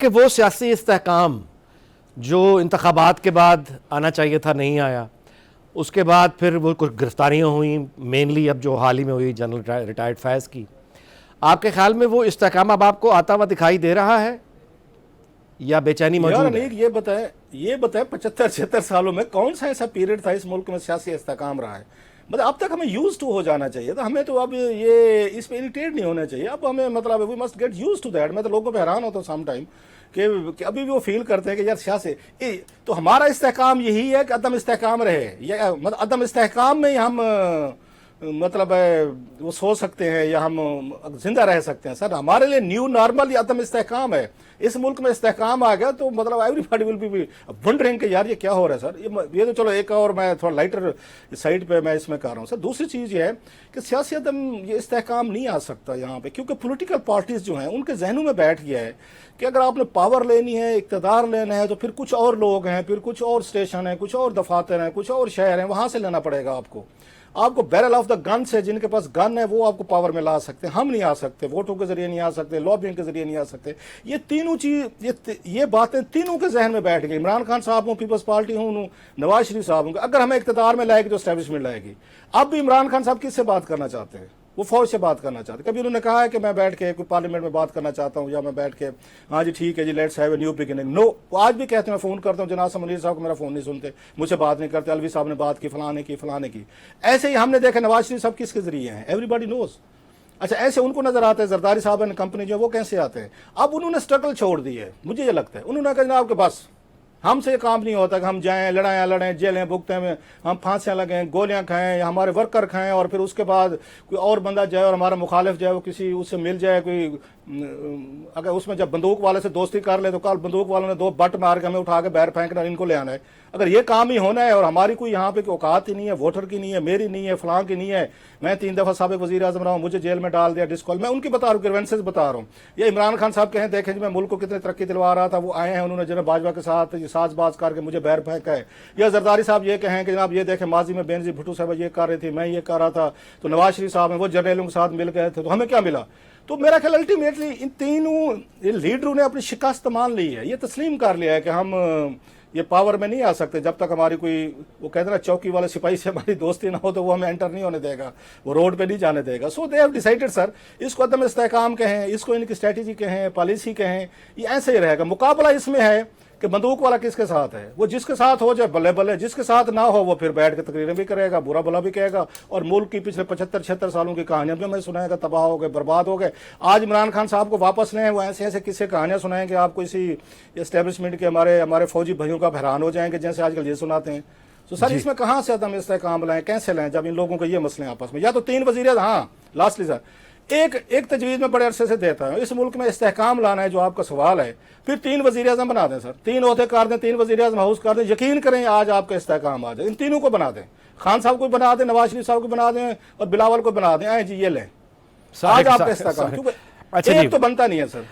कि वो सियासी इस्तेहकाम जो इंतखाबात के बाद आना चाहिए था नहीं आया, उसके बाद फिर वो कुछ गिरफ्तारियाँ हुई, मेनली अब जो हाल ही में हुई जनरल रिटायर्ड फैज़ की। आपके ख्याल में वो इस्तेहकाम अब आपको आता हुआ दिखाई दे रहा है या बेचैनी यार मौजूद है? अनीक, ये बताए 75-76 सालों में कौन सा ऐसा पीरियड था इस मुल्क में सियासी इस्तेहकाम रहा है? मतलब अब तक हमें यूज टू हो जाना चाहिए था। हमें तो अब ये इस पे इरिटेट नहीं होना चाहिए। अब हमें मतलब we must get use to that. मैं तो लोगों पे हैरान होता हूँ सम टाइम कि अभी भी वो फील करते हैं कि यार सियासी तो हमारा इस्तेहकाम यही है कि अदम इस्तेहकाम रहे, या मतलब अदम इस्तेहकाम में ही हम मतलब वो सो सकते हैं या हम जिंदा रह सकते हैं। सर हमारे लिए न्यू नॉर्मल या अदम इस्तेहकाम है। इस मुल्क में इस्तेहकाम आ गया तो मतलब एवरीबॉडी विल बी वंडरिंग कि यार ये क्या हो रहा है सर। ये तो चलो एक और मैं थोड़ा लाइटर साइड पे मैं इसमें कर रहा हूँ सर। दूसरी चीज़ ये है कि सियासी अदम ये इस्तेहकाम नहीं आ सकता यहाँ पे, क्योंकि पॉलिटिकल पार्टीज जो हैं उनके जहनों में बैठ गया है कि अगर आपने पावर लेनी है, इक़्तिदार लेना है, तो फिर कुछ और लोग हैं, फिर कुछ और स्टेशन हैं, कुछ और दफातर हैं, कुछ और शहर हैं, वहाँ से लेना पड़ेगा आपको बैरल ऑफ द गन से, जिनके पास गन है वो आपको पावर में ला सकते हैं। हम नहीं आ सकते, वोटों के जरिए नहीं आ सकते, लॉबिंग के जरिए नहीं आ सकते। ये तीनों चीज ये बातें तीनों के जहन में बैठ गई। इमरान खान साहब हूँ, पीपल्स पार्टी हूँ, नवाज शरीफ साहब हूँ, अगर हमें इक़्तिदार में लाएगी तो एस्टैब्लिशमेंट लाएगी। अब भी इमरान खान साहब किससे बात करना चाहते हैं? वो फौज से बात करना चाहते हैं। कभी उन्होंने कहा है कि मैं बैठ के कोई पार्लियामेंट में बात करना चाहता हूँ, या मैं बैठ के हाँ जी ठीक है जी let's have a new beginning? No. वो आज भी कहते हैं, मैं फोन करता हूँ जनाब मुनीर साहब को, मेरा फोन नहीं सुनते, मुझसे बात नहीं करते। अलवी साहब ने बात की, फलाने की। ऐसे ही हमने देखा नवाज शरीफ साहब किसके जरिए हैं, एवरीबॉडी नोज। अच्छा, ऐसे उनको नजर आते हैं जरदारी साहब एंड कंपनी जो वो कैसे आते हैं। अब उन्होंने स्ट्रगल छोड़ दी है, मुझे ये लगता है। उन्होंने कहा जनाब के बस हमसे ये काम नहीं होता कि हम जाएं, लड़ें, जेलें भुगतें, हम फांसियां लगें, गोलियां खाएं, या हमारे वर्कर खाएं, और फिर उसके बाद कोई और बंदा जाए और हमारा मुखालिफ जाए वो किसी उससे मिल जाए, कोई अगर उसमें जब बंदूक वाले से दोस्ती कर ले तो कल बंदूक वालों ने 2 बट मार के हमें उठा के बाहर फेंकना, इनको ले आना है। अगर ये काम ही होना है और हमारी कोई यहाँ पे औकात ही नहीं है, वोटर की नहीं है, मेरी नहीं है, फलां की नहीं है, मैं 3 दफा साबिक वजीर आजम रहा हूँ, मुझे जेल में डाल दिया, डिस्कॉल, मैं उनकी बता रहा हूँ, ग्रीवेंसेस बता रहा हूँ। ये इमरान खान साहब कहें देखें जी मैं मुल्क को कितनी तरक्की दिलवा रहा था, वो आए हैं उन्होंने जनाब बाजवा के साथ साजबाज करके मुझे बाहर फेंका है। या जरदारी साहब ये कहें कि जनाब ये देखें माजी में बेनजीर भुट्टो साहब ये कर रही थी, मैं ये कर रहा था, तो नवाज शरीफ साहब हैं वो जर्नलों के साथ मिल गए थे, तो हमें क्या मिला? तो मेरा ख्याल अल्टीमेटली इन तीनों लीडरों ने अपनी शिकस्त मान ली है, ये तस्लीम कर लिया है कि हम ये पावर में नहीं आ सकते जब तक हमारी कोई, वो कहते ना चौकी वाले सिपाही से हमारी दोस्ती ना हो तो वो हमें एंटर नहीं होने देगा, वो रोड पे नहीं जाने देगा। सो दे हैव डिसाइडेड सर, इसको अदम इस्तेहकाम कहें, इसको इनकी स्ट्रेटेजी कहें, पॉलिसी कहें, ये ऐसे ही रहेगा। मुकाबला इसमें है कि बंदूक वाला किसके साथ है, वो जिसके साथ हो जाए बल्ले बल्ले, जिसके साथ ना हो वो फिर बैठ के तकरीरें भी करेगा, बुरा भला भी कहेगा, और मुल्क की पिछले 75-76 सालों की कहानियां भी हमें सुनाएगा, तबाह हो गए, बर्बाद हो गए। आज इमरान खान साहब को वापस लें, वो ऐसे ऐसे किस्से कहानियां सुनाएंगे आपको इसी एस्टेब्लिशमेंट के, हमारे फौजी भाइयों का हैरान हो जाएंगे जैसे आजकल ये सुनाते हैं। तो सर इसमें कहाँ से अदम इस्तेहकाम लाएं, कैसे लाएं जब इन लोगों के ये मसले आपस में? या तो 3 वजीर, हाँ लास्टली सर एक तजवीज़ में बड़े अरसे से देता है, इस मुल्क में इस्तेहकाम लाना है जो आपका सवाल है, फिर 3 वज़ीर आज़म बना दें सर, 3 ओहदे कर दें, 3 वज़ीर आज़म हाउस कर दें, यकीन करें आज आपका इस्तेहकाम आ जाए। इन तीनों को बना दें, खान साहब को बना दें, नवाज शरीफ साहब को बना दें, और बिलावल को बना दें, आए जी ये लें आज आपका इस्तेहकाम। क्योंकि एक तो बनता नहीं है सर।